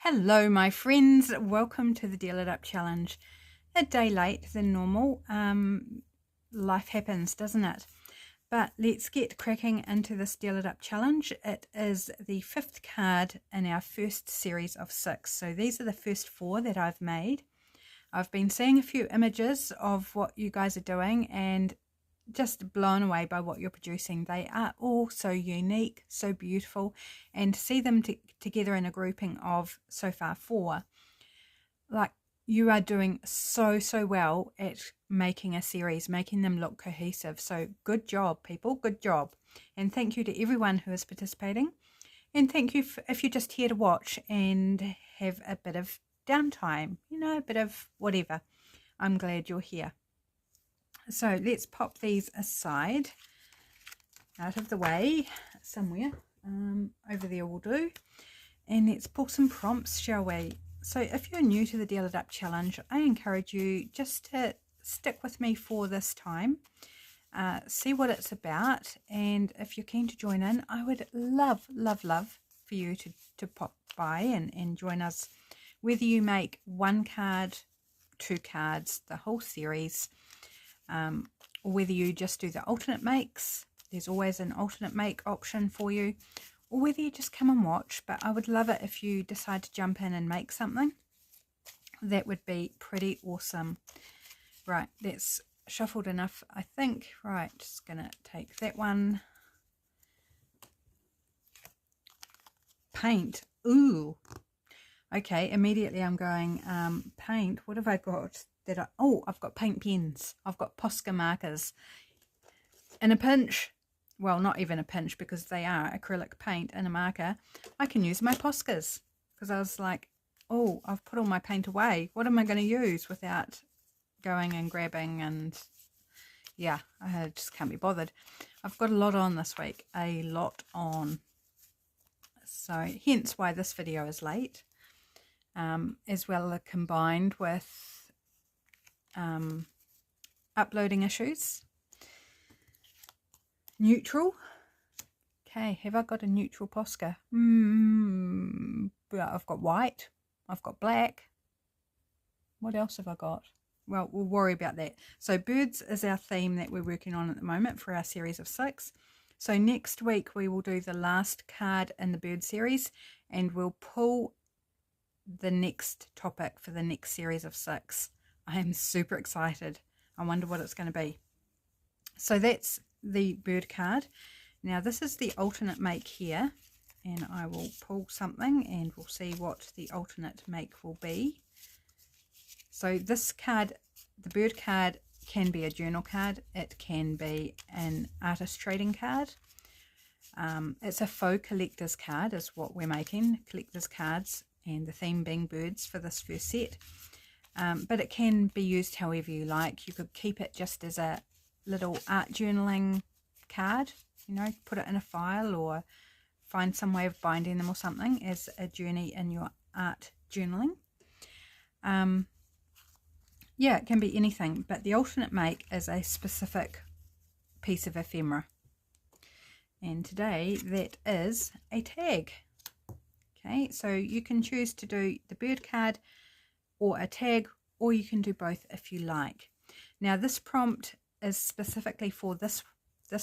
Hello my friends, welcome to the Deal It Up Challenge. A day late than normal. Life happens, doesn't it? But let's get cracking into this Deal It Up Challenge. It is the 5th card in our first series of 6. So these are the first 4 that I've made. I've been seeing a few images of what you guys are doing and just blown away by what you're producing. They are all so unique, so beautiful, and to see them together in a grouping of so far 4, like, you are doing so well at making a series, making them look cohesive. So good job, people, good job. And thank you to everyone who is participating, and thank you if you're just here to watch and have a bit of downtime, a bit of whatever. I'm glad you're here. So let's pop these aside, out of the way somewhere. Over there will do. And let's pull some prompts, shall we? So if you're new to the Deal It Up Challenge, I encourage you just to stick with me for this time. See what it's about. And if you're keen to join in, I would love for you to pop by and join us. Whether you make 1 card, 2 cards, the whole series, or whether you just do the alternate makes, there's always an alternate make option for you, or whether you just come and watch. But I would love it if you decide to jump in and make something. That would be pretty awesome. Right, that's shuffled enough, I think. Right, just gonna take that one. Paint. Ooh. Okay, immediately I'm going paint. What have I got? I've got paint pens. I've got Posca markers. In a pinch, well, not even a pinch because they are acrylic paint and a marker, I can use my Poscas. Because I was like, oh, I've put all my paint away. What am I going to use without going and grabbing? And yeah, I just can't be bothered. I've got a lot on this week. A lot on. So hence why this video is late. As well combined with uploading issues. Neutral. Okay, have I got a neutral Posca? I've got white. I've got black. What else have I got? Well, we'll worry about that. So birds is our theme that we're working on at the moment for our series of 6. So next week we will do the last card in the bird series, and we'll pull the next topic for the next series of 6. I am super excited. I wonder what it's going to be. So that's the bird card. Now this is the alternate make here, and I will pull something and we'll see what the alternate make will be. So this card, the bird card, can be a journal card. It can be an artist trading card. It's a faux collector's card is what we're making, collector's cards, and the theme being birds for this first set. But it can be used however you like. You could keep it just as a little art journaling card, put it in a file or find some way of binding them or something as a journey in your art journaling. Yeah, it can be anything, but the alternate make is a specific piece of ephemera. And today that is a tag. Okay, so you can choose to do the bird card or a tag, or you can do both if you like. Now this prompt is specifically for this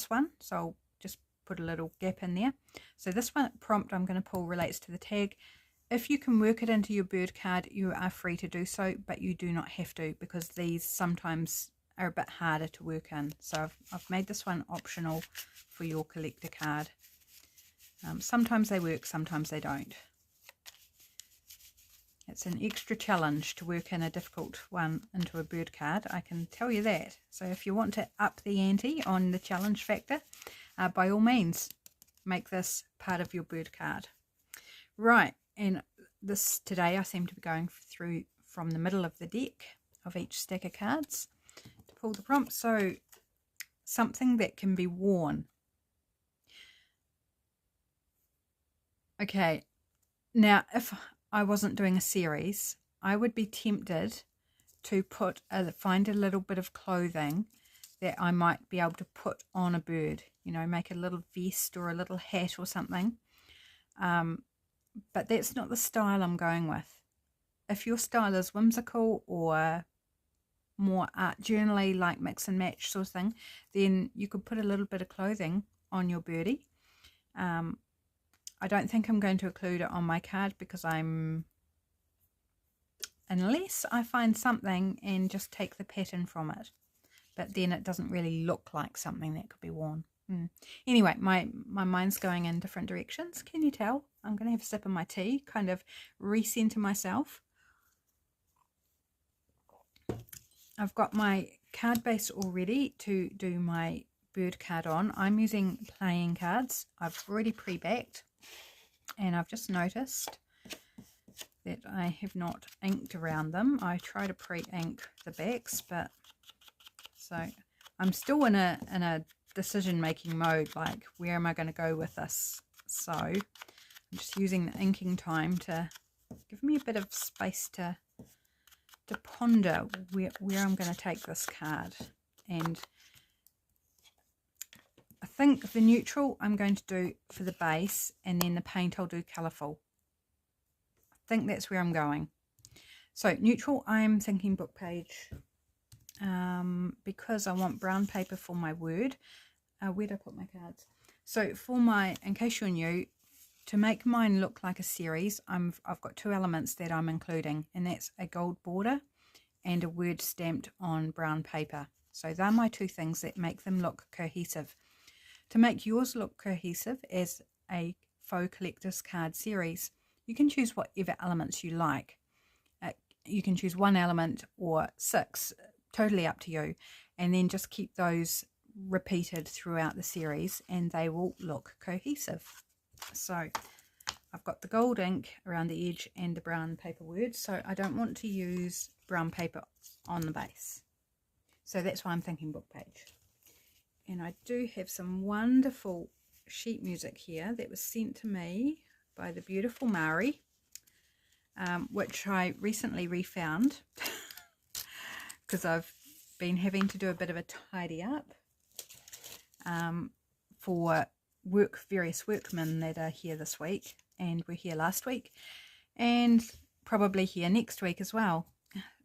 one, so I'll just put a little gap in there. So this one prompt I'm going to pull relates to the tag. If you can work it into your bird card, you are free to do so, but you do not have to, because these sometimes are a bit harder to work in. So I've made this one optional for your collector card. Sometimes they work, sometimes they don't. It's an extra challenge to work in a difficult one into a bird card, I can tell you that. So if you want to up the ante on the challenge factor, by all means, make this part of your bird card. Right, and this today I seem to be going through from the middle of the deck of each stack of cards to pull the prompt. So something that can be worn. Okay, now if I wasn't doing a series, I would be tempted to find a little bit of clothing that I might be able to put on a bird, make a little vest or a little hat or something. but that's not the style I'm going with. If your style is whimsical or more art journally, like mix and match sort of thing, then you could put a little bit of clothing on your birdie. I don't think I'm going to include it on my card because unless I find something and just take the pattern from it, but then it doesn't really look like something that could be worn. Anyway, my mind's going in different directions. Can you tell? I'm going to have a sip of my tea, kind of recenter myself. I've got my card base all ready to do my bird card on. I'm using playing cards. I've already pre-backed, and I've just noticed that I have not inked around them. I try to pre-ink the backs, but so I'm still in a decision-making mode, like where am I going to go with this? So I'm just using the inking time to give me a bit of space to ponder where I'm going to take this card. And I think the neutral I'm going to do for the base, and then the paint I'll do colourful. I think that's where I'm going. So neutral, I'm thinking book page, because I want brown paper for my word. Where'd I put my cards? So for my, in case you're new, to make mine look like a series, I've got two elements that I'm including, and that's a gold border and a word stamped on brown paper. So they're my two things that make them look cohesive. To make yours look cohesive as a faux collector's card series, you can choose whatever elements you like. You can choose one element or 6, totally up to you, and then just keep those repeated throughout the series and they will look cohesive. So I've got the gold ink around the edge and the brown paper words, so I don't want to use brown paper on the base. So that's why I'm thinking book page. And I do have some wonderful sheet music here that was sent to me by the beautiful Mari, which I recently refound because I've been having to do a bit of a tidy up for various workmen that are here this week and were here last week and probably here next week as well.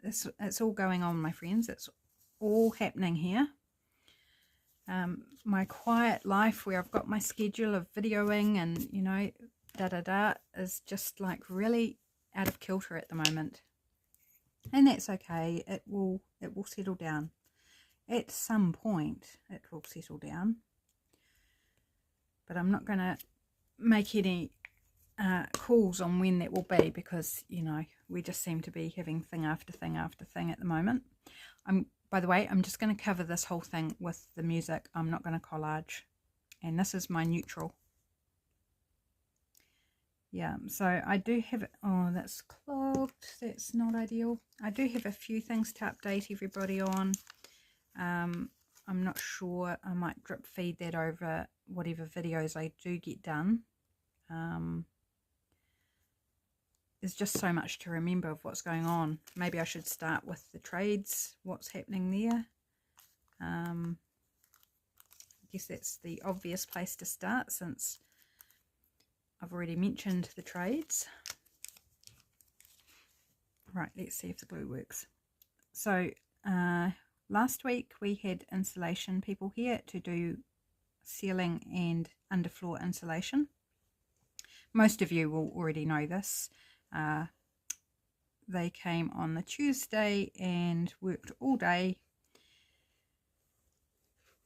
It's all going on, my friends. It's all happening here. My quiet life where I've got my schedule of videoing and, you know, is just like really out of kilter at the moment. And that's okay. It will settle down. At some point it will settle down. But I'm not going to make any calls on when that will be because, you know, we just seem to be having thing after thing after thing at the moment. By the way, I'm just going to cover this whole thing with the music. I'm not going to collage. And this is my neutral. Yeah, so I do have, oh, that's clogged. That's not ideal. I do have a few things to update everybody on. I'm not sure. I might drip feed that over whatever videos I do get done. There's just so much to remember of what's going on. Maybe I should start with the trades, what's happening there. I guess that's the obvious place to start since I've already mentioned the trades. Right, let's see if the glue works. So last week we had insulation people here to do ceiling and underfloor insulation. Most of you will already know this. They came on the Tuesday and worked all day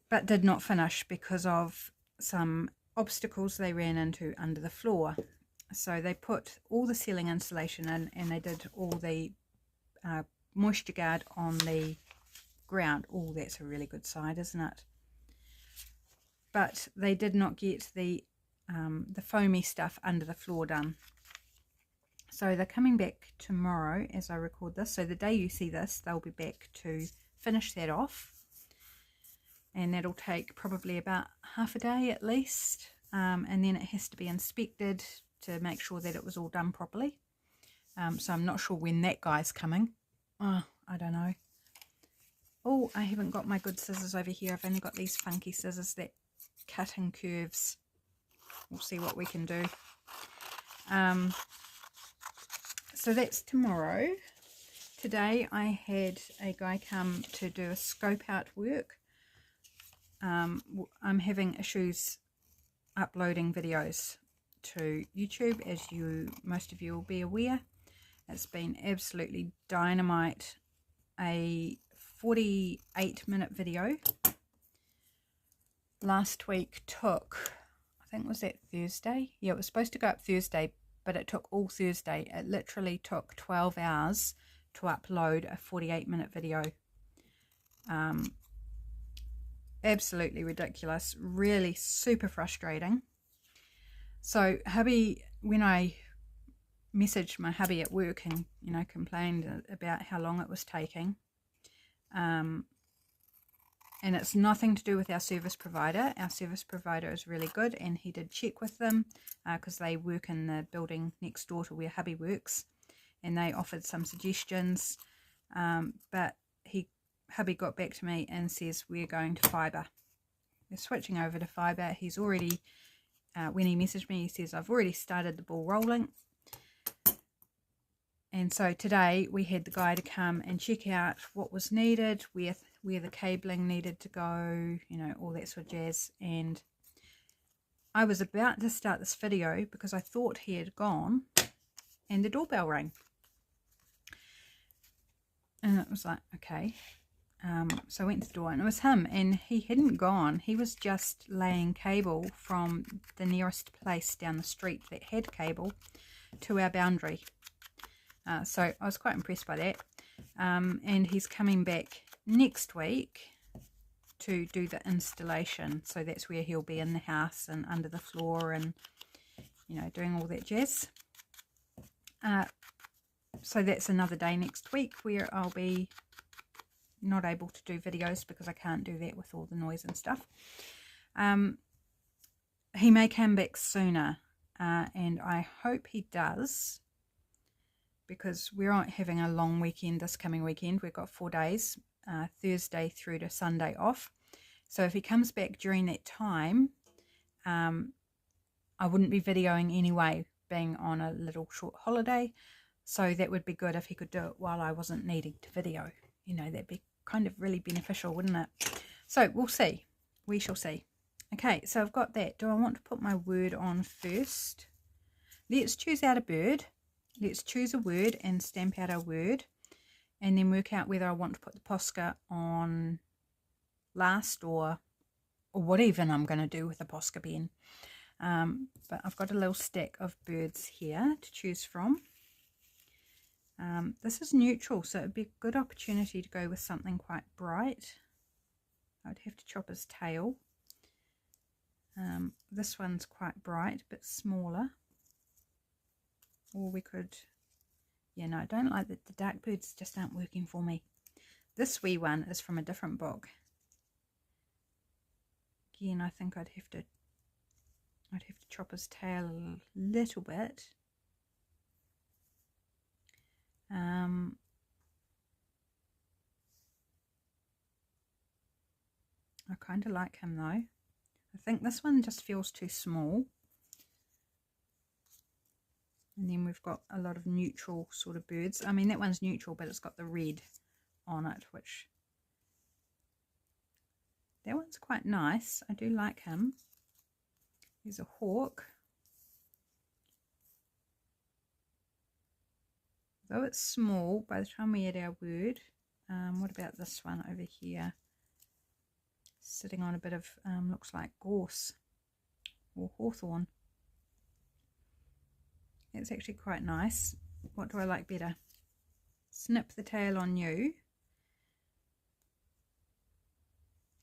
but did not finish because of some obstacles they ran into under the floor. So they put all the ceiling insulation in and they did all the moisture guard on the ground. Oh, that's a really good side, isn't it? But they did not get the foamy stuff under the floor done. So they're coming back tomorrow as I record this. So the day you see this, they'll be back to finish that off. And that'll take probably about half a day at least. And then it has to be inspected to make sure that it was all done properly. So I'm not sure when that guy's coming. Oh, I don't know. Oh, I haven't got my good scissors over here. I've only got these funky scissors that cut in curves. We'll see what we can do. So that's tomorrow. Today I had a guy come to do a scope out work. I'm having issues uploading videos to YouTube, as most of you will be aware. It's been absolutely dynamite. A 48-minute video last week took, I think, was that Thursday? Yeah, it was supposed to go up Thursday, but it took all Thursday. It literally took 12 hours to upload a 48-minute video. Absolutely ridiculous, really super frustrating. So hubby, when I messaged my hubby at work and complained about how long it was taking, and it's nothing to do with our service provider. Our service provider is really good, and he did check with them because they work in the building next door to where hubby works, and they offered some suggestions, but hubby got back to me and says we're going to fibre. We're switching over to fibre. He's already, when he messaged me, he says, I've already started the ball rolling. And so today we had the guy to come and check out what was needed, where the cabling needed to go, all that sort of jazz. And I was about to start this video because I thought he had gone, and the doorbell rang. And it was like, okay. So I went to the door and it was him, and he hadn't gone. He was just laying cable from the nearest place down the street that had cable to our boundary. So I was quite impressed by that. And he's coming back next week to do the installation. So that's where he'll be in the house and under the floor and, doing all that jazz. So that's another day next week where I'll be not able to do videos because I can't do that with all the noise and stuff. He may come back sooner, and I hope he does, because we're not having a long weekend this coming weekend. We've got 4 days, Thursday through to Sunday off. So if he comes back during that time, I wouldn't be videoing anyway, being on a little short holiday. So that would be good if he could do it while I wasn't needing to video. That'd be kind of really beneficial, wouldn't it? So we'll see. We shall see. Okay, so I've got that. Do I want to put my word on first? Let's choose out a bird. Let's choose a word and stamp out our word, and then work out whether I want to put the Posca on last or what even I'm going to do with the Posca pen. But I've got a little stack of birds here to choose from. This is neutral, so it would be a good opportunity to go with something quite bright. I'd have to chop his tail. This one's quite bright, a bit smaller. Or we could, no, I don't like that. The dark birds just aren't working for me. This wee one is from a different book. Again, I think I'd have to chop his tail a little bit. I kind of like him though. I think this one just feels too small. And then we've got a lot of neutral sort of birds. I mean, that one's neutral, but it's got the red on it, which that one's quite nice. I do like him. There's a hawk. Though it's small, by the time we add our word, what about this one over here? Sitting on a bit of, looks like gorse or hawthorn. It's actually quite nice. What do I like better? Snip the tail on you.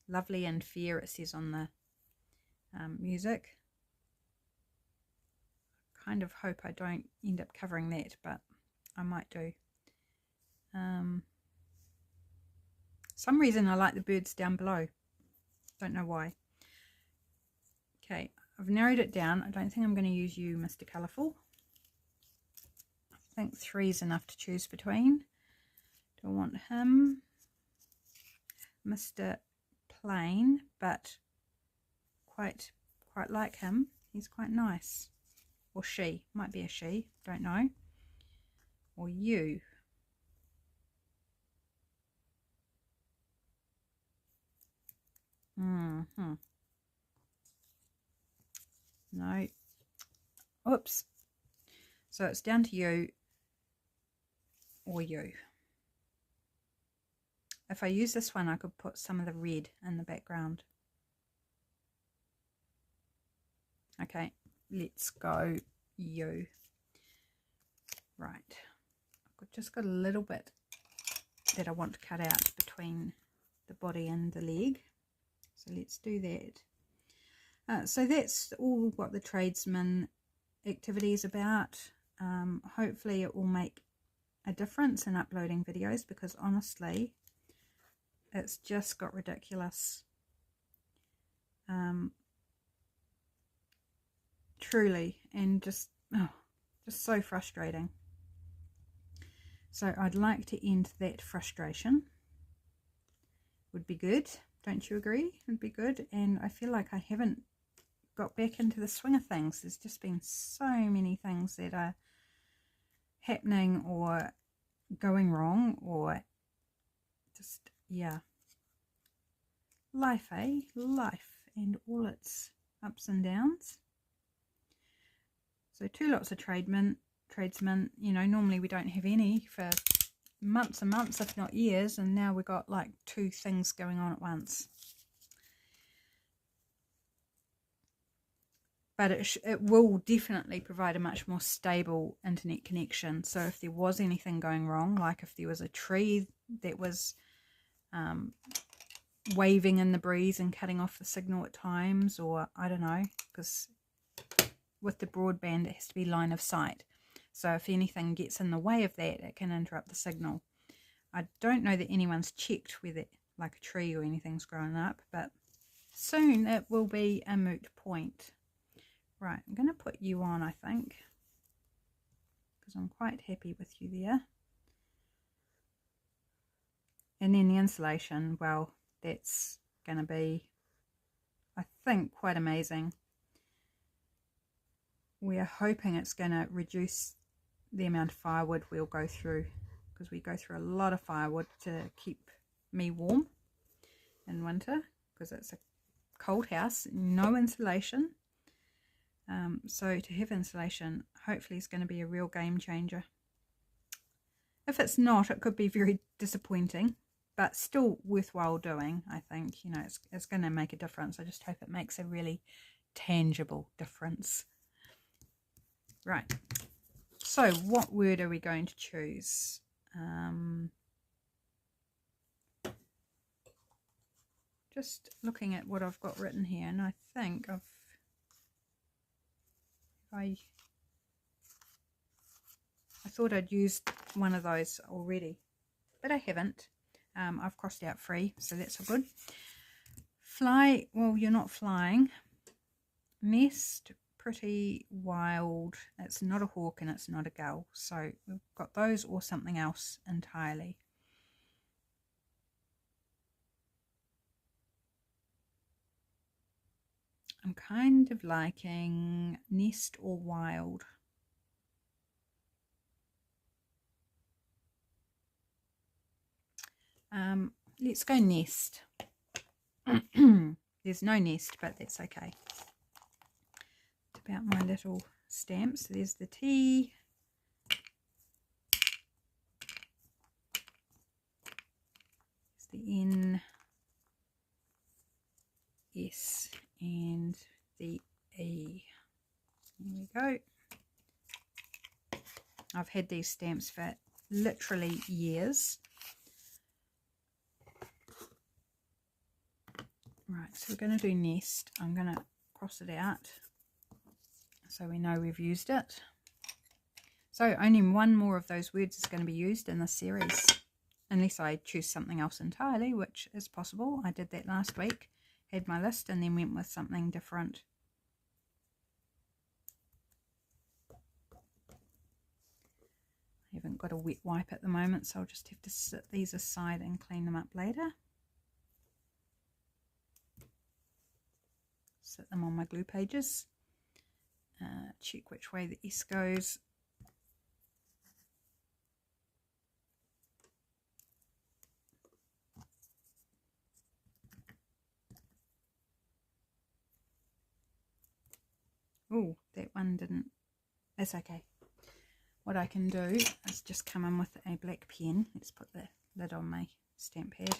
Lovely and fair, it says on the music. Kind of hope I don't end up covering that, but I might do. Some reason I like the birds down below. Don't know why. Okay, I've narrowed it down. I don't think I'm going to use you, Mr. Colourful. I think 3 is enough to choose between. Do I want him? Mr. Plain, but quite like him. He's quite nice. or she, might be a she, don't know, or you. No. Oops. So it's down to you or you. If I use this one, I could put some of the red in the background. Okay, let's go you. Right, I've just got a little bit that I want to cut out between the body and the leg. So let's do that. So that's all what the tradesman activity is about. Hopefully it will make a difference in uploading videos, because honestly it's just got ridiculous. Truly, and just so frustrating. So I'd like to end that frustration. Would be good, don't you agree? Would be good. And I feel like I haven't got back into the swing of things. There's just been so many things that are happening or going wrong, or just, yeah, life, eh? Life and all its ups and downs. So 2 lots of tradesmen, you know, normally we don't have any for months and months, if not years, and now we've got like 2 things going on at once. But it will definitely provide a much more stable internet connection. So if there was anything going wrong, like if there was a tree that was waving in the breeze and cutting off the signal at times, or I don't know, because with the broadband it has to be line of sight. So if anything gets in the way of that, it can interrupt the signal. I don't know that anyone's checked whether like a tree or anything's growing up, but soon it will be a moot point. Right, I'm going to put you on, I think, because I'm quite happy with you there. And then the insulation, well, that's going to be, I think, quite amazing. We are hoping it's going to reduce the amount of firewood we'll go through, because we go through a lot of firewood to keep me warm in winter, because it's a cold house, no insulation. So to have insulation hopefully is going to be a real game changer. If it's not, it could be very disappointing, but still worthwhile doing. I think, you know, it's going to make a difference. I just hope it makes a really tangible difference. Right, so what word are we going to choose? Just looking at what I've got written here, and I think I thought I'd used one of those already, but I haven't. I've crossed out free, so that's all good. Fly, well, you're not flying. Nest, pretty wild. It's not a hawk and it's not a gull, so we've got those or something else entirely. I'm kind of liking nest or wild. Let's go nest. There's no nest, but that's okay. It's about my little stamps. So there's the T. There's the N, S, and the E. There we go. I've had these stamps for literally years. Right, so we're going to do nest. I'm going to cross it out so we know we've used it. So only one more of those words is going to be used in this series, unless I choose something else entirely, which is possible. I did that last week, had my list and then went with something different. I haven't got a wet wipe at the moment, so I'll just have to sit these aside and clean them up later. Set them on my glue pages. check which way the S goes. Oh, that one didn't. That's okay. What I can do is just come in with a black pen. Let's put the lid on my stamp pad.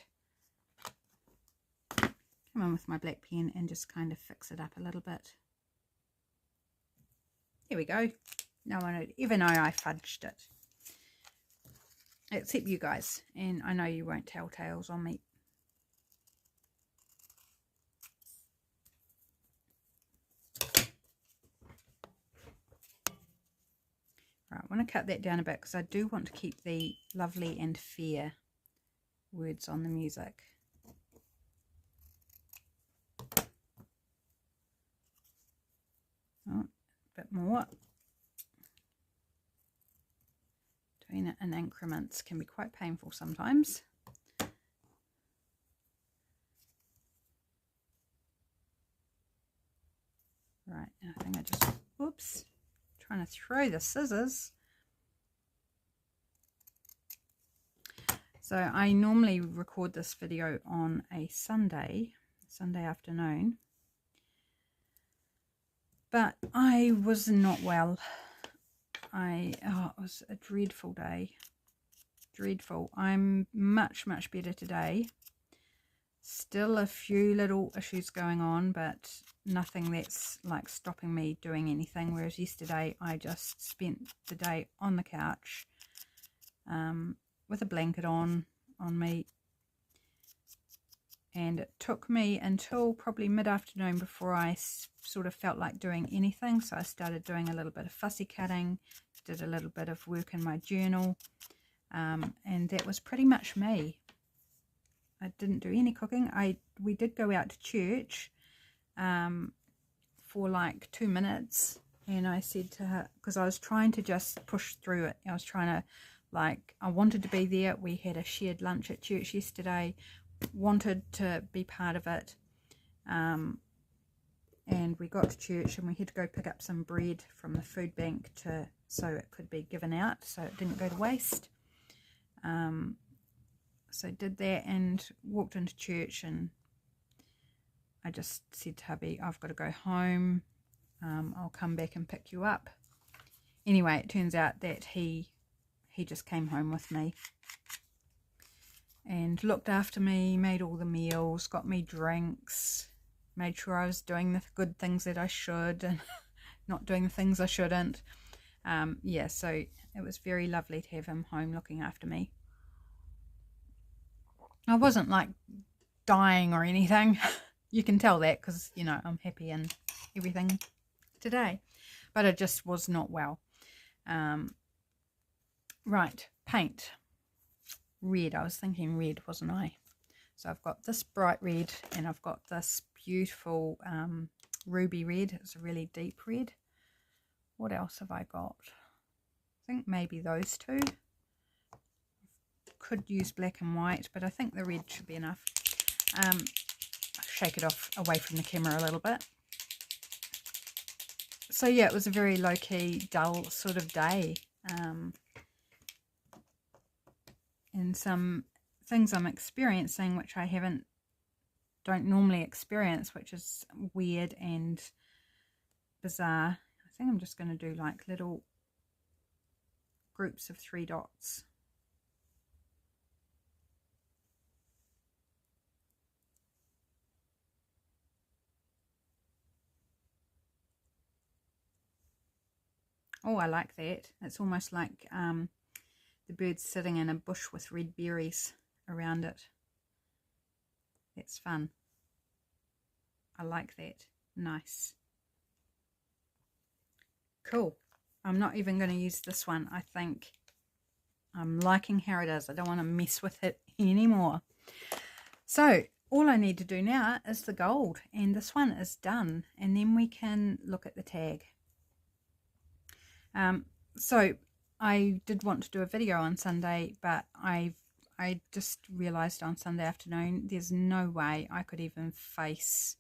Come in with my black pen and just kind of fix it up a little bit. There we go. No one would ever know I fudged it. Except you guys. And I know you won't tell tales on me. Right, I want to cut that down a bit because I do want to keep the lovely and fair words on the music. Oh, a bit more. Doing it in increments can be quite painful sometimes. Right, now I think I just, whoops, trying to throw the scissors. So I normally record this video on a Sunday afternoon, but I was not well. It was a dreadful day. Dreadful. I'm much better today. Still a few little issues going on, but nothing that's like stopping me doing anything. Whereas yesterday I just spent the day on the couch with a blanket on me, and it took me until probably mid-afternoon before I sort of felt like doing anything. So I started doing a little bit of fussy cutting, did a little bit of work in my journal, and that was pretty much me. I didn't do any cooking. We did go out to church for like 2 minutes, and I said to her, because I was trying to just push through it. I was trying to, like, I wanted to be there. We had a shared lunch at church yesterday, wanted to be part of it, and we got to church and we had to go pick up some bread from the food bank so it could be given out, so it didn't go to waste. So did that and walked into church, and I just said to hubby, I've got to go home. I'll come back and pick you up. Anyway, it turns out that he just came home with me and looked after me, made all the meals, got me drinks, made sure I was doing the good things that I should and not doing the things I shouldn't. Yeah, so it was very lovely to have him home looking after me. I wasn't like dying or anything. You can tell that because, you know, I'm happy and everything today. But I just was not well. Right, paint. Red. I was thinking red, wasn't I? So I've got this bright red and I've got this beautiful ruby red. It's a really deep red. What else have I got? I think maybe those two. Could use black and white, but I think the red should be enough. Shake it off away from the camera a little bit. So yeah, it was a very low-key, dull sort of day. And some things I'm experiencing which I don't normally experience, which is weird and bizarre. I think I'm just going to do like little groups of 3 dots. Oh, I like that. It's almost like the bird's sitting in a bush with red berries around it. That's fun. I like that. Nice. Cool. I'm not even going to use this one. I think I'm liking how it is. I don't want to mess with it anymore. So all I need to do now is the gold, and this one is done, and then we can look at the tag. So I did want to do a video on Sunday, but I just realized on Sunday afternoon there's no way I could even face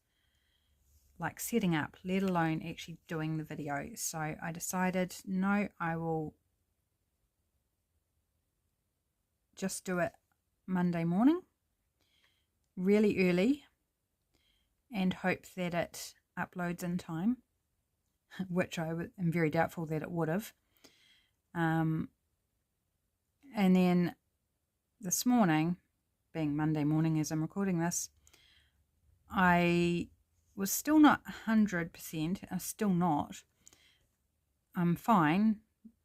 like setting up, let alone actually doing the video. So I decided, no, I will just do it Monday morning, really early, and hope that it uploads in time, which I am very doubtful that it would have. And then this morning, being Monday morning as I'm recording this, I was still not 100%, still not. I'm fine,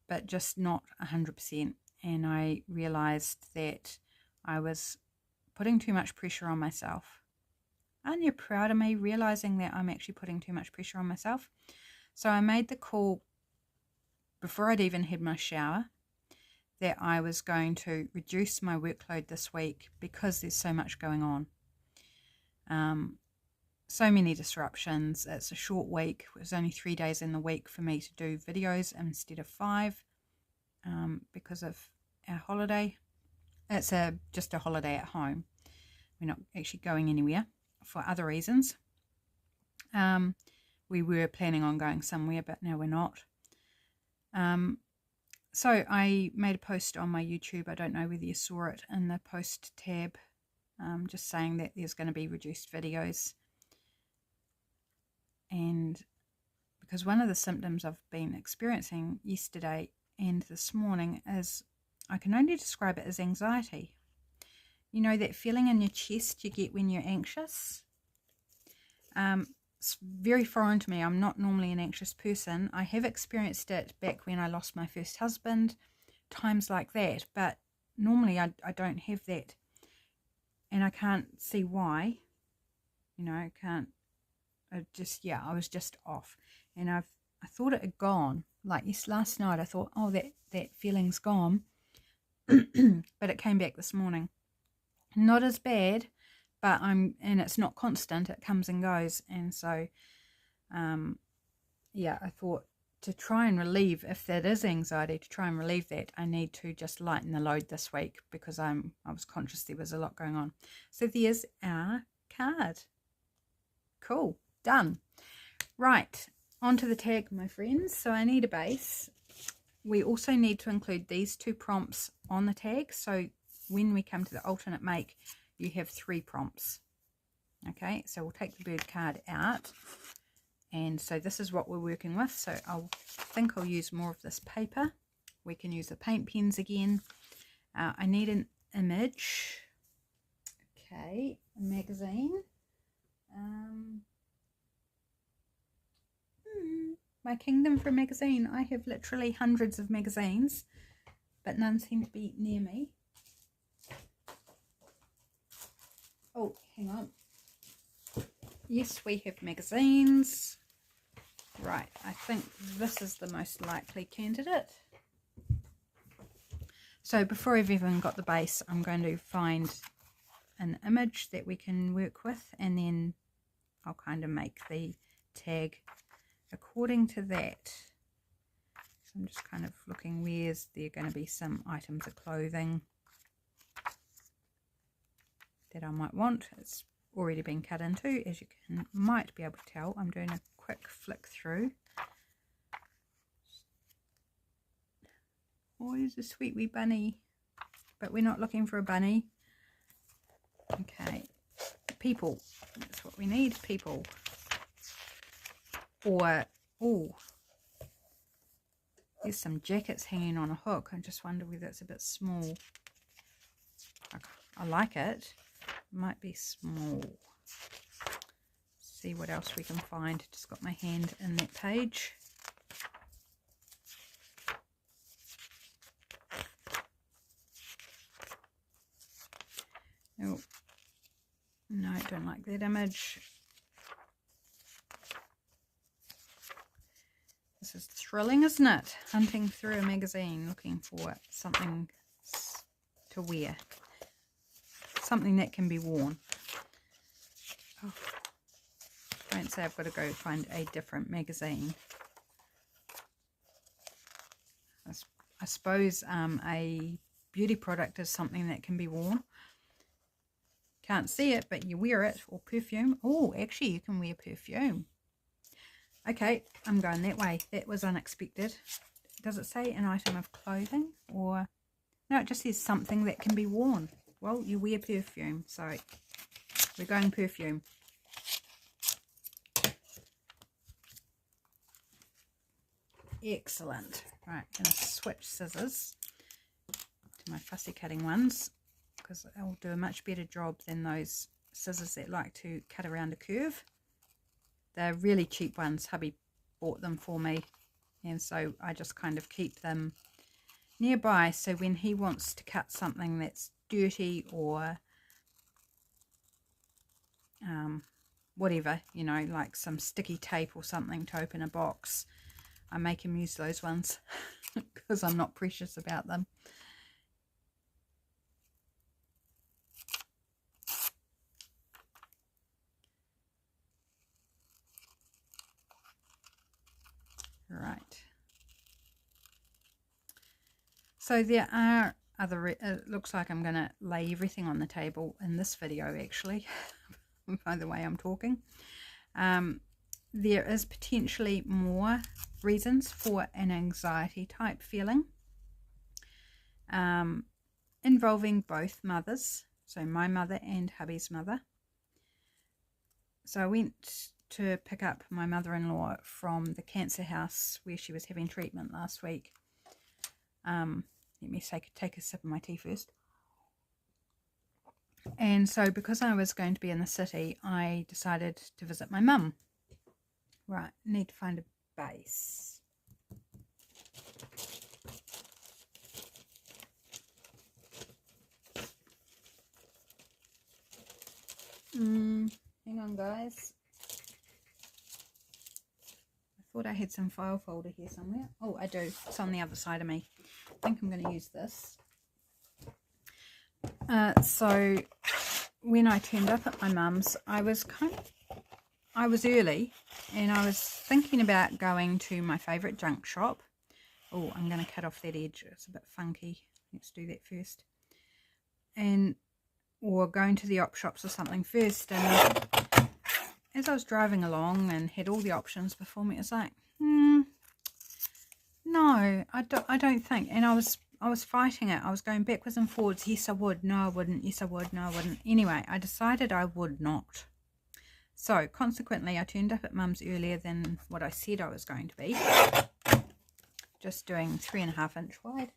but just not 100%. And I realized that I was putting too much pressure on myself. Aren't you proud of me realizing that I'm actually putting too much pressure on myself? So I made the call before I'd even had my shower that I was going to reduce my workload this week because there's so much going on. So many disruptions. It's a short week. It was only 3 days in the week for me to do videos instead of 5 because of our holiday. It's just a holiday at home. We're not actually going anywhere for other reasons. We were planning on going somewhere, but now we're not. So I made a post on my YouTube. I don't know whether you saw it in the post tab, just saying that there's going to be reduced videos. And because one of the symptoms I've been experiencing yesterday and this morning is, I can only describe it as anxiety. You know, that feeling in your chest you get when you're anxious? It's very foreign to me. I'm not normally an anxious person. I have experienced it back when I lost my first husband, times like that, but normally I don't have that. And I can't see why. You know, I was just off. And I thought it had gone. Like last night I thought, oh, that feeling's gone. But it came back this morning. Not as bad, but and it's not constant. It comes and goes. And so, I thought to try and relieve, if that is anxiety, to try and relieve that, I need to just lighten the load this week because I was conscious there was a lot going on. So there's our card. Cool. Done. Right. Onto the tag, my friends. So I need a base. We also need to include these 2 prompts on the tag. So when we come to the alternate make, you have 3 prompts. Okay, so we'll take the bird card out. And so this is what we're working with. So I think I'll use more of this paper. We can use the paint pens again. I need an image. Okay, a magazine. My kingdom for a magazine. I have literally hundreds of magazines, but none seem to be near me. Oh, hang on. Yes, we have magazines. Right, I think this is the most likely candidate. So before I've even got the base, I'm going to find an image that we can work with, and then I'll kind of make the tag according to that. So I'm just kind of looking where's there going to be some items of clothing that I might want. It's already been cut into, as you might be able to tell. I'm doing a quick flick through. Oh, here's a sweet wee bunny, but we're not looking for a bunny. Okay, people, that's what we need, people. Or, oh, there's some jackets hanging on a hook. I just wonder whether it's a bit small. I like it. Might be small. See what else we can find. Just got my hand in that page. Oh, no, I don't like that image. This is thrilling, isn't it? Hunting through a magazine, looking for something to wear. Something that can be worn. Oh, don't say I've got to go find a different magazine. I suppose a beauty product is something that can be worn. Can't see it, but you wear it. Or perfume. Oh, actually you can wear perfume. Okay, I'm going that way. That was unexpected. Does it say an item of clothing? Or no, it just says something that can be worn. Well, you wear perfume, so we're going perfume. Excellent. Right, I'm going to switch scissors to my fussy cutting ones, because they'll do a much better job than those scissors that like to cut around a curve. They're really cheap ones. Hubby bought them for me, and so I just kind of keep them nearby, so when he wants to cut something that's dirty or whatever, you know, like some sticky tape or something to open a box, I make him use those ones because I'm not precious about them. Right. So there are other, it looks like I'm going to lay everything on the table in this video actually, by the way I'm talking. There is potentially more reasons for an anxiety type feeling involving both mothers, so my mother and hubby's mother. So I went to pick up my mother-in-law from the cancer house where she was having treatment last week. Let me take a sip of my tea first. And so because I was going to be in the city, I decided to visit my mum. Right, need to find a base. Hang on, guys. I thought I had some file folder here somewhere. Oh, I do. It's on the other side of me. I think I'm going to use this. So when I turned up at my mum's, I was early, and I was thinking about going to my favourite junk shop. Oh, I'm going to cut off that edge. It's a bit funky. Let's do that first. Or going to the op shops or something first. And as I was driving along and had all the options before me, it was like, no, I don't think. And I was fighting it. I was going backwards and forwards. Yes, I would. No, I wouldn't. Yes, I would. No, I wouldn't. Anyway, I decided I would not. So, consequently, I turned up at Mum's earlier than what I said I was going to be. Just doing 3.5 inch wide.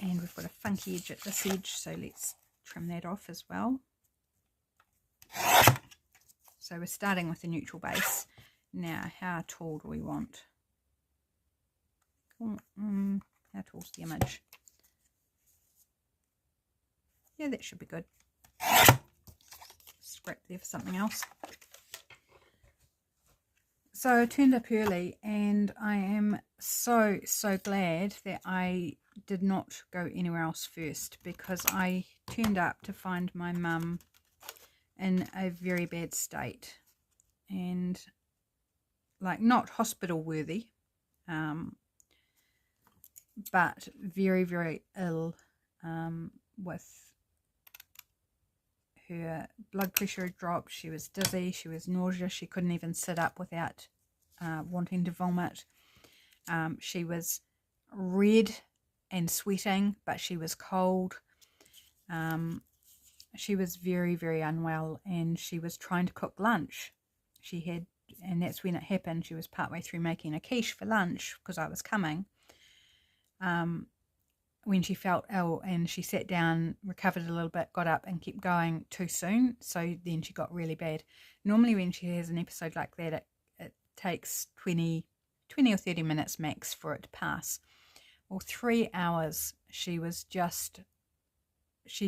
And we've got a funky edge at this edge, so let's trim that off as well. So we're starting with a neutral base. Now, how tall do we want? How tall's the image? Yeah, that should be good. Scrap there for something else. So I turned up early, and I am so glad that I did not go anywhere else first, because I turned up to find my mum in a very bad state, and like not hospital worthy, but very ill, with her blood pressure had dropped. She was dizzy, she was nauseous, she couldn't even sit up without wanting to vomit. She was red and sweating, but she was cold. She was very unwell, and she was trying to cook lunch. And that's when it happened. She was partway through making a quiche for lunch because I was coming, when she felt ill, and she sat down, recovered a little bit, got up and kept going too soon. So then she got really bad. Normally when she has an episode like that, it takes 20 or 30 minutes max for it to pass. Well, 3 hours, she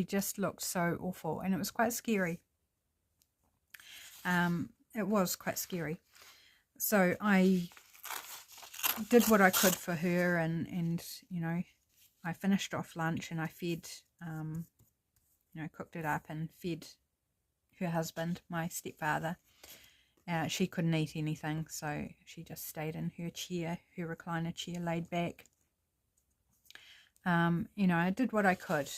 just looked so awful, and it was quite scary. It was quite scary. So I did what I could for her, and you know, I finished off lunch, and I fed, cooked it up and fed her husband, my stepfather. She couldn't eat anything, so she just stayed in her chair, her recliner chair, laid back. I did what I could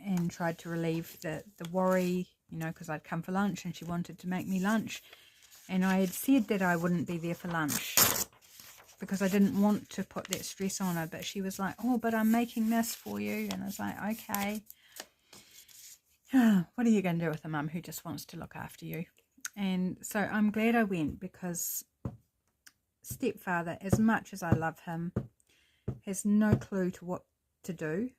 and tried to relieve the worry, because I'd come for lunch and she wanted to make me lunch. And I had said that I wouldn't be there for lunch because I didn't want to put that stress on her. But she was like, oh, but I'm making this for you. And I was like, okay. What are you going to do with a mum who just wants to look after you? And so I'm glad I went, because stepfather, as much as I love him, has no clue to what to do.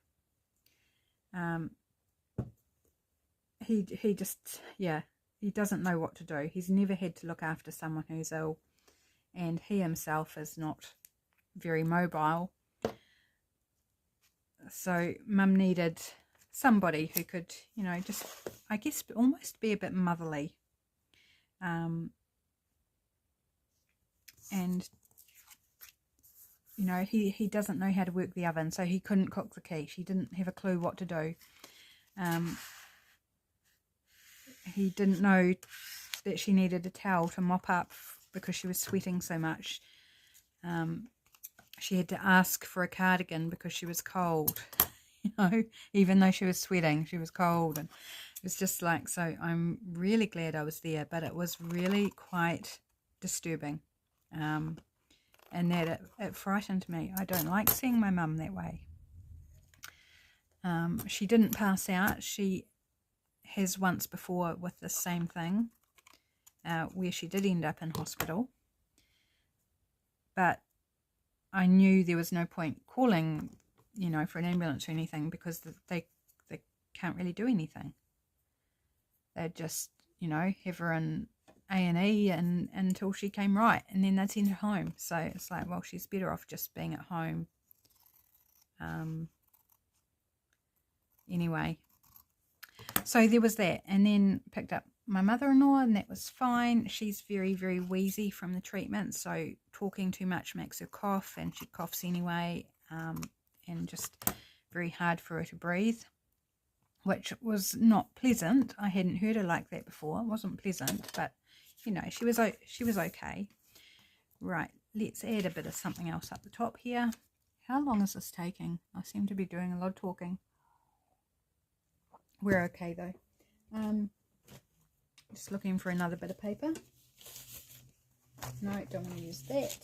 He just, yeah, he doesn't know what to do. He's never had to look after someone who's ill, and he himself is not very mobile. So mum needed somebody who could, you know, just, I guess, almost be a bit motherly. And, you know, he doesn't know how to work the oven, so he couldn't cook the quiche. He didn't have a clue what to do. He didn't know that she needed a towel to mop up because she was sweating so much. She had to ask for a cardigan because she was cold. You know, even though she was sweating, she was cold. And it was just like, so I'm really glad I was there, but it was really quite disturbing. And that it frightened me. I don't like seeing my mum that way. She didn't pass out. She has once before with the same thing, where she did end up in hospital. But I knew there was no point calling, you know, for an ambulance or anything, because they can't really do anything. They'd just, you know, have her in A&E until she came right, and then they'd send her home. So it's like, well, she's better off just being at home. Anyway, so there was that, and then picked up my mother-in-law, and that was fine. She's very, very wheezy from the treatment, so talking too much makes her cough, and she coughs anyway, and just very hard for her to breathe, which was not pleasant. I hadn't heard her like that before. It wasn't pleasant, but you know, she was okay. Right, let's add a bit of something else up the top here. How long is this taking? I seem to be doing a lot of talking. We're okay though. Just looking for another bit of paper. No, don't want to use that.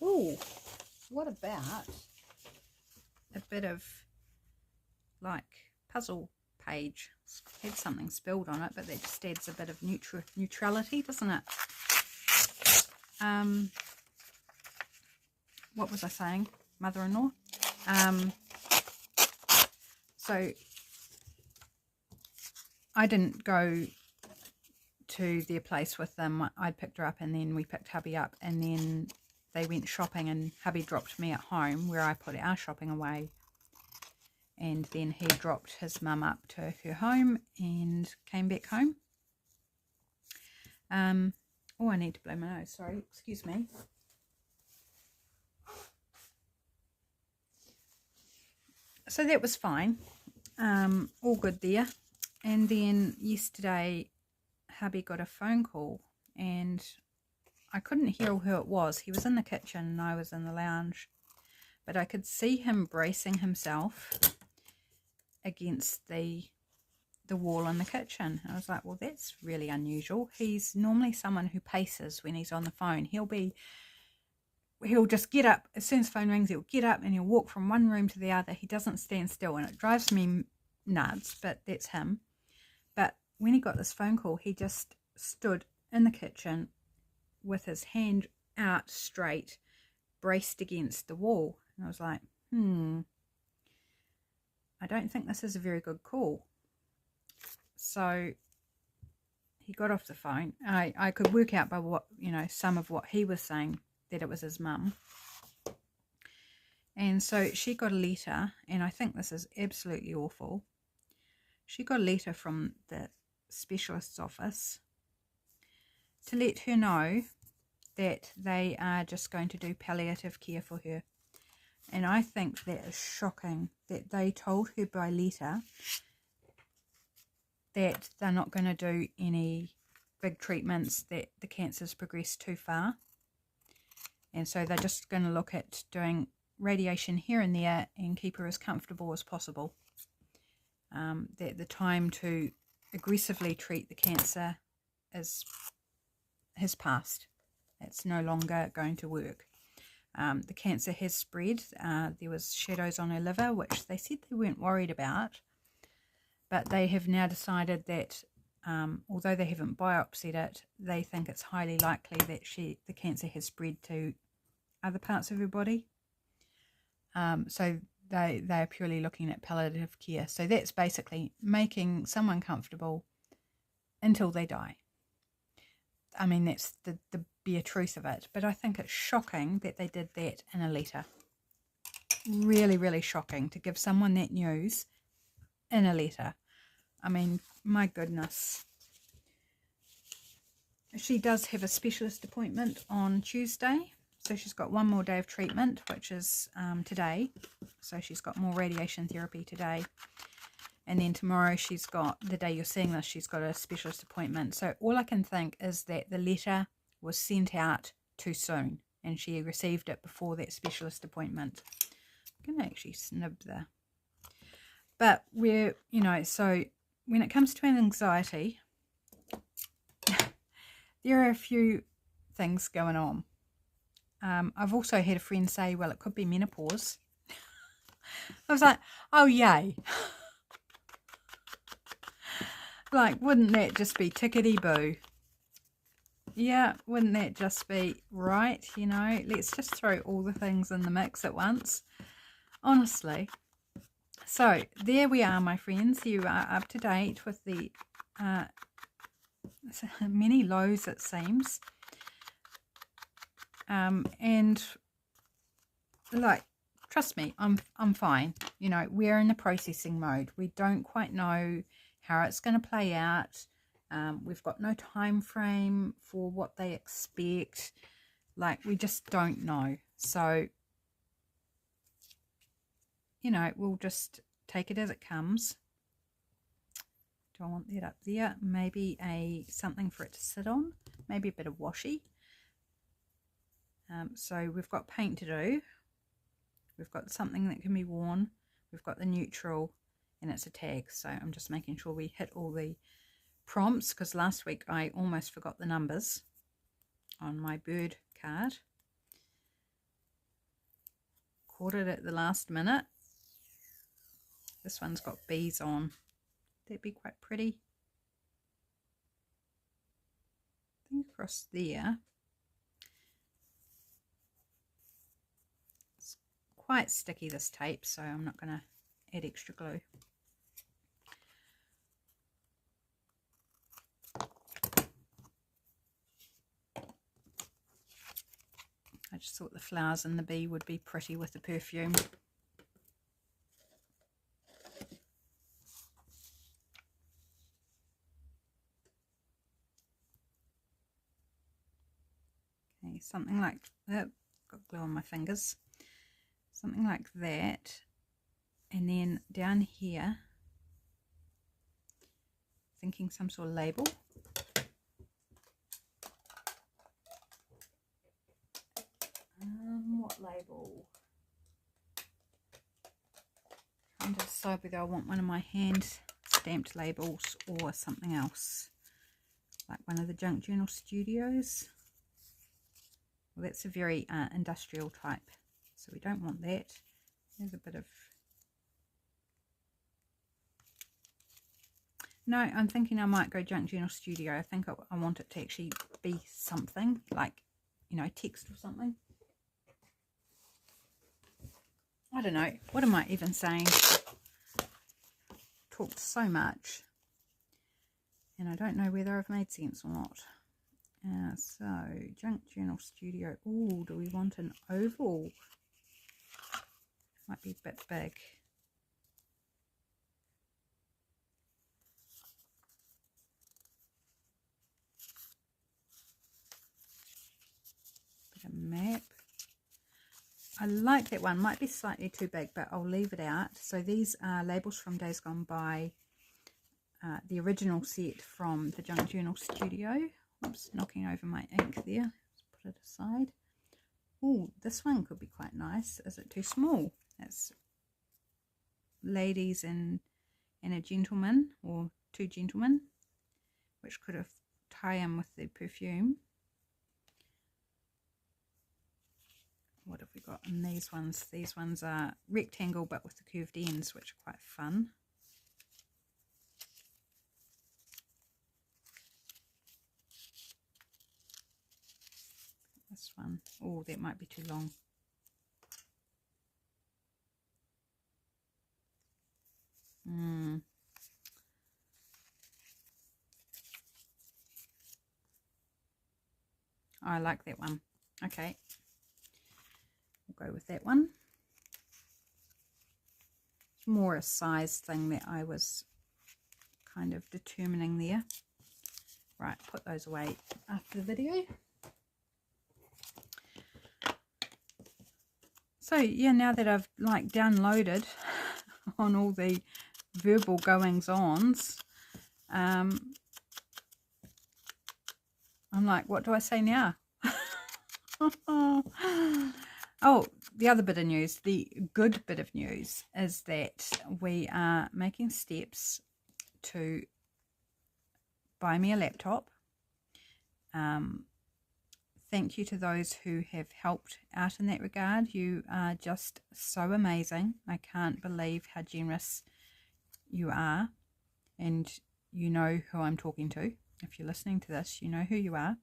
Ooh, what about a bit of like puzzle page? It's had something spilled on it, but that just adds a bit of neutrality, doesn't it? What was I saying? Mother-in-law. So I didn't go to their place with them. I'd picked her up, and then we picked hubby up, and then they went shopping, and hubby dropped me at home where I put our shopping away, and then he dropped his mum up to her home and came back home. Oh, I need to blow my nose, sorry, excuse me. So that was fine. All good there. And then yesterday hubby got a phone call, and I couldn't hear who it was. He was in the kitchen and I was in the lounge, but I could see him bracing himself against the wall in the kitchen. I was like, well, that's really unusual. He's normally someone who paces when he's on the phone. He'll just get up as soon as the phone rings. He'll get up and he'll walk from one room to the other. He doesn't stand still, and it drives me nuts, but that's him. But when he got this phone call, he just stood in the kitchen with his hand out straight, braced against the wall. And I was like, I don't think this is a very good call. So he got off the phone. I could work out by what, you know, some of what he was saying, that it was his mum. And so she got a letter, and I think this is absolutely awful. She got a letter from the specialist's office to let her know that they are just going to do palliative care for her. And I think that is shocking, that they told her by letter that they're not going to do any big treatments, that the cancer's progressed too far. And so they're just going to look at doing radiation here and there and keep her as comfortable as possible. That the time to aggressively treat the cancer has passed. It's no longer going to work. The cancer has spread. There was shadows on her liver, which they said they weren't worried about, but they have now decided that although they haven't biopsied it, they think it's highly likely that the cancer has spread to other parts of her body. So they are purely looking at palliative care. So that's basically making someone comfortable until they die. I mean, that's the bare truth of it. But I think it's shocking that they did that in a letter. Really, really shocking to give someone that news in a letter. I mean, my goodness. She does have a specialist appointment on Tuesday. So she's got one more day of treatment, which is today. So she's got more radiation therapy today. And then tomorrow she's got, the day you're seeing this, she's got a specialist appointment. So all I can think is that the letter was sent out too soon. And she received it before that specialist appointment. I'm going to actually snip there. But we're, you know, so when it comes to anxiety, there are a few things going on. I've also had a friend say, well, it could be menopause. I was like, oh, yay. Like, wouldn't that just be tickety-boo? Yeah, wouldn't that just be right? You know, let's just throw all the things in the mix at once. Honestly. So, there we are, my friends. You are up to date with the many lows, it seems. And, like, trust me, I'm fine. You know, we're in the processing mode. We don't quite know how it's going to play out. We've got no time frame for what they expect. Like, we just don't know. So, you know, we'll just take it as it comes. Do I want that up there? Maybe something for it to sit on. Maybe a bit of washi. So we've got paint to do. We've got something that can be worn. We've got the neutral, and it's a tag. So I'm just making sure we hit all the prompts, because last week I almost forgot the numbers on my bird card. Caught it at the last minute. This one's got bees on. That'd be quite pretty. I think across there. It's quite sticky, this tape, so I'm not going to add extra glue. I just thought the flowers and the bee would be pretty with the perfume. Okay, something like that. Got glue on my fingers. Something like that. And then down here, thinking some sort of label. What label? Trying to decide whether I want one of my hand stamped labels or something else, like one of the Junk Journal Studios. Well, that's a very industrial type, so we don't want that. There's a bit of... No, I'm thinking I might go Junk Journal Studio. I think I want it to actually be something, like, you know, text or something. I don't know. What am I even saying? Talked so much. And I don't know whether I've made sense or not. So, Junk Journal Studio. Ooh, do we want an oval? Might be a bit big. Bit of map. I like that one. Might be slightly too big, but I'll leave it out. So these are labels from Days Gone By. The original set from the Junk Journal Studio. Oops, knocking over my ink there. Let's put it aside. Oh, this one could be quite nice. Is it too small? That's ladies and a gentleman, or two gentlemen, which could have tie in with the perfume. What have we got in these ones? These ones are rectangle but with the curved ends, which are quite fun. This one, oh, that might be too long. I like that one. Okay, we'll go with that one. It's more a size thing that I was kind of determining there. Right, put those away after the video. So yeah, now that I've like downloaded on all the verbal goings-ons, I'm like, what do I say now? Oh, the other bit of news, the good bit of news is that we are making steps to buy me a laptop. Thank you to those who have helped out in that regard. You are just so amazing. I can't believe how generous you are, and you know who I'm talking to. If you're listening to this, you know who you are.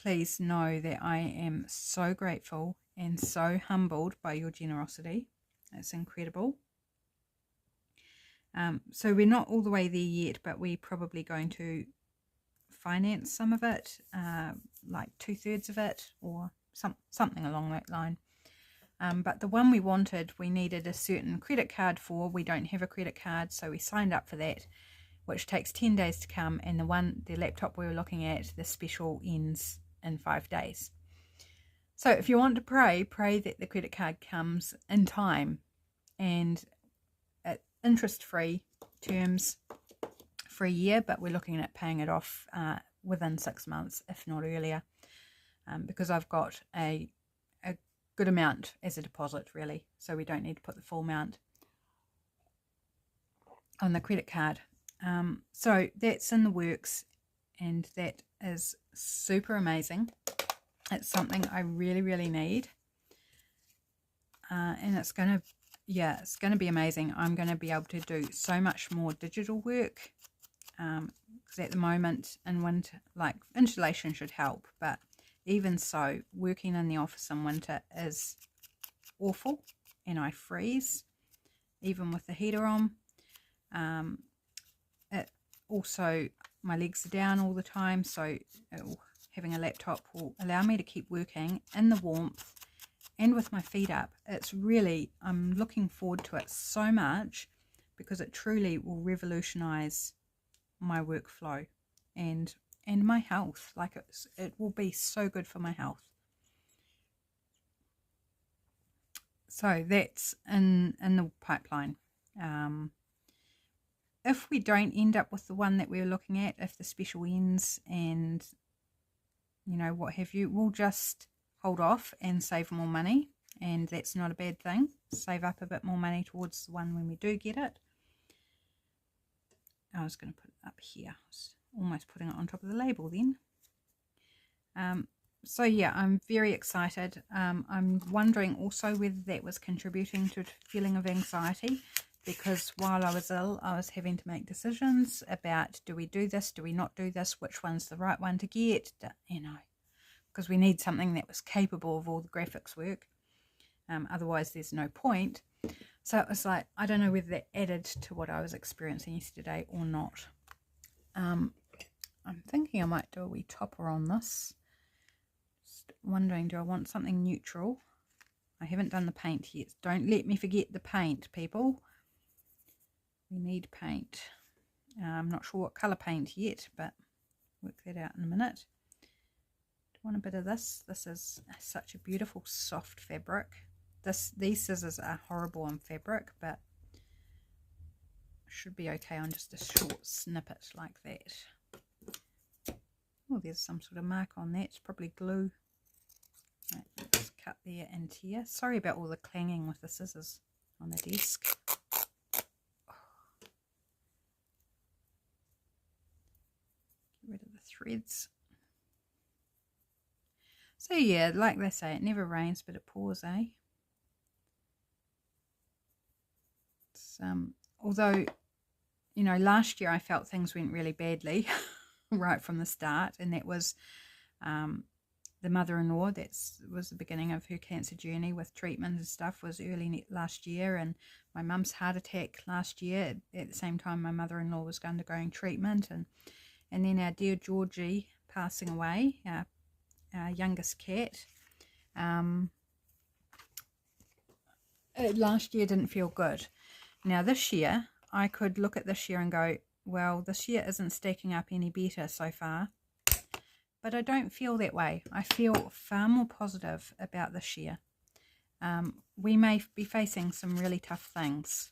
Please know that I am so grateful and so humbled by your generosity. It's incredible. So we're not all the way there yet, but we're probably going to finance some of it, like 2/3 of it, or something along that line. But the one we wanted, we needed a certain credit card for. We don't have a credit card, so we signed up for that, which takes 10 days to come, and the laptop we were looking at, the special ends in 5 days. So if you want to pray that the credit card comes in time, and at interest-free terms for a year, but we're looking at paying it off within 6 months, if not earlier, because I've got a good amount as a deposit, really, so we don't need to put the full amount on the credit card. So that's in the works, and that is super amazing. It's something I really, really need, and it's going to be amazing. I'm going to be able to do so much more digital work, because at the moment in winter, like, insulation should help, but even so, working in the office in winter is awful, and I freeze even with the heater on. It also, my legs are down all the time, so having a laptop will allow me to keep working in the warmth and with my feet up. It's really, I'm looking forward to it so much, because it truly will revolutionize my workflow and my health. Like, it will be so good for my health. So that's in the pipeline. If we don't end up with the one that we're looking at, if the special ends and, you know, what have you, we'll just hold off and save more money, and that's not a bad thing. Save up a bit more money towards the one when we do get it. I was going to put it up here. I was almost putting it on top of the label then. So yeah, I'm very excited. I'm wondering also whether that was contributing to a feeling of anxiety, because while I was ill, I was having to make decisions about, do we do this, do we not do this, which one's the right one to get, you know, because we need something that was capable of all the graphics work. Otherwise there's no point. So it was like, I don't know whether that added to what I was experiencing yesterday or not. I'm thinking I might do a wee topper on this. Just wondering, do I want something neutral? I haven't done the paint yet. Don't let me forget the paint, people. We need paint. I'm not sure what colour paint yet, but work that out in a minute. Do you want a bit of this? This is such a beautiful soft fabric. These scissors are horrible on fabric, but should be okay on just a short snippet like that. Oh, there's some sort of mark on that. It's probably glue. Right, let's cut there and here. Sorry about all the clanging with the scissors on the desk. threads. So yeah, like they say, it never rains but it pours, eh? It's, although, you know, last year I felt things went really badly right from the start, and that was the mother-in-law, that was the beginning of her cancer journey with treatment and stuff, was early last year, and my mum's heart attack last year at the same time my mother-in-law was undergoing treatment, and then our dear Georgie passing away, our youngest cat. Last year didn't feel good. Now this year I could look at this year and go, well, this year isn't stacking up any better so far. But I don't feel that way. I feel far more positive about this year. We may be facing some really tough things.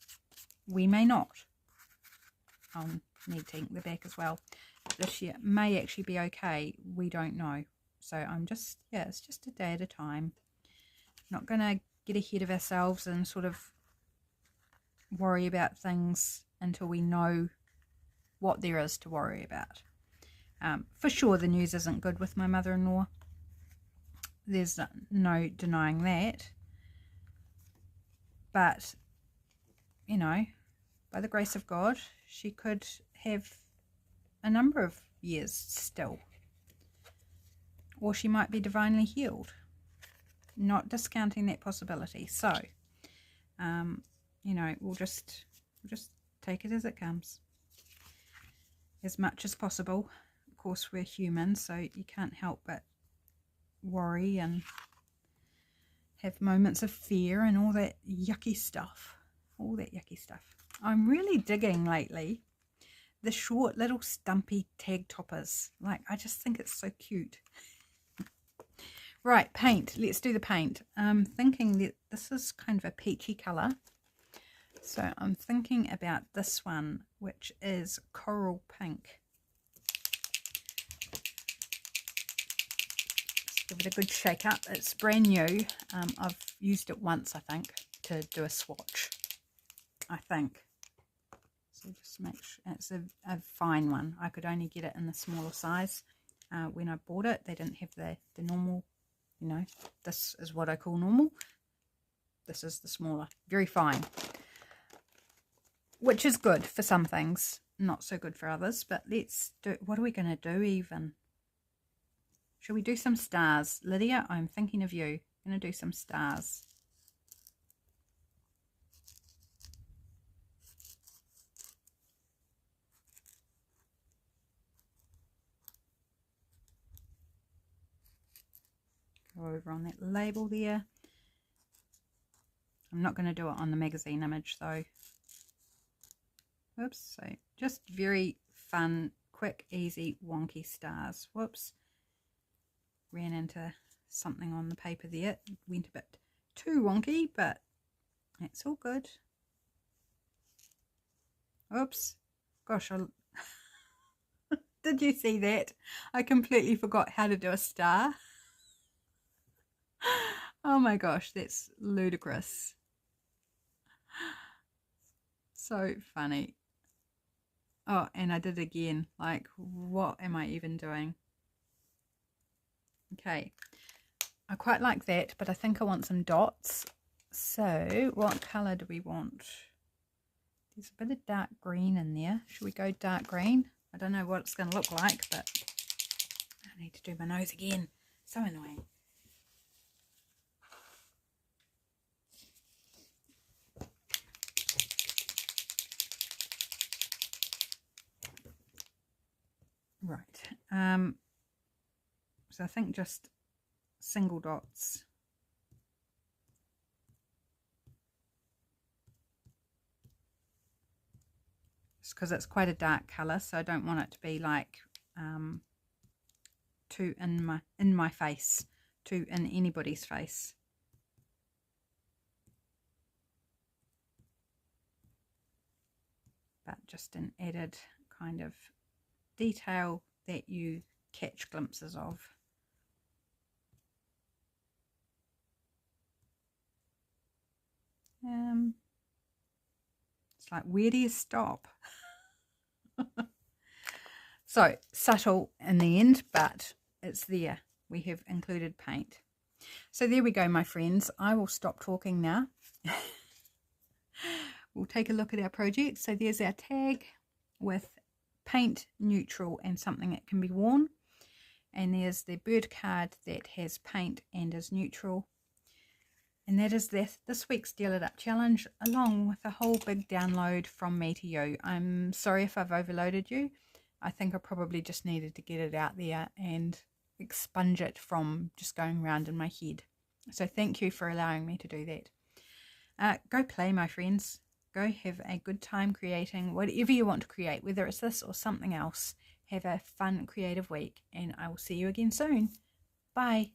We may not. I'll need to ink the back as well. This year may actually be okay. We don't know. So I'm just, yeah, it's just a day at a time. Not going to get ahead of ourselves and sort of worry about things until we know what there is to worry about. For sure the news isn't good with my mother-in-law. There's no denying that. But, you know, by the grace of God, she could have a number of years still. Or she might be divinely healed. Not discounting that possibility. So, you know, we'll just take it as it comes. As much as possible. Of course, we're human, so you can't help but worry and have moments of fear and all that yucky stuff. All that yucky stuff. I'm really digging lately the short little stumpy tag toppers. Like, I just think it's so cute. Right, paint. Let's do the paint. I'm thinking that this is kind of a peachy colour. So I'm thinking about this one, which is coral pink. Give it a good shake up. It's brand new. I've used it once, I think, to do a swatch. I think. So just make sure it's a fine one. I could only get it in the smaller size. When I bought it, they didn't have the normal, you know, this is what I call normal. This is the smaller. Very fine. Which is good for some things. Not so good for others. But let's do, what are we going to do even? Shall we do some stars? Lydia, I'm thinking of you. I'm going to do some stars. Go over on that label there. I'm not going to do it on the magazine image though. Whoops. So just very fun, quick, easy, wonky stars. Whoops. Ran into something on the paper there. It went a bit too wonky, but it's all good. Oops. Gosh, did you see that? I completely forgot how to do a star. Oh my gosh, that's ludicrous. So funny. Oh, and I did it again. Like, what am I even doing? Okay, I quite like that, but I think I want some dots. So what colour do we want? There's a bit of dark green in there. Should we go dark green? I don't know what it's going to look like, but I need to do my nose again. So annoying. Right. So I think just single dots. Just because it's quite a dark colour, so I don't want it to be like too in my face, too in anybody's face. But just an added kind of detail that you catch glimpses of. It's like, where do you stop? So subtle in the end, but it's there. We have included paint. So there we go, my friends. I will stop talking now. We'll take a look at our project. So there's our tag with paint, neutral, and something that can be worn. And there's the bird card that has paint and is neutral. And that is this week's Deal It Up challenge, along with a whole big download from me to you. I'm sorry if I've overloaded you. I think I probably just needed to get it out there and expunge it from just going around in my head. So thank you for allowing me to do that. Go play, my friends. Go have a good time creating whatever you want to create, whether it's this or something else. Have a fun, creative week, and I will see you again soon. Bye.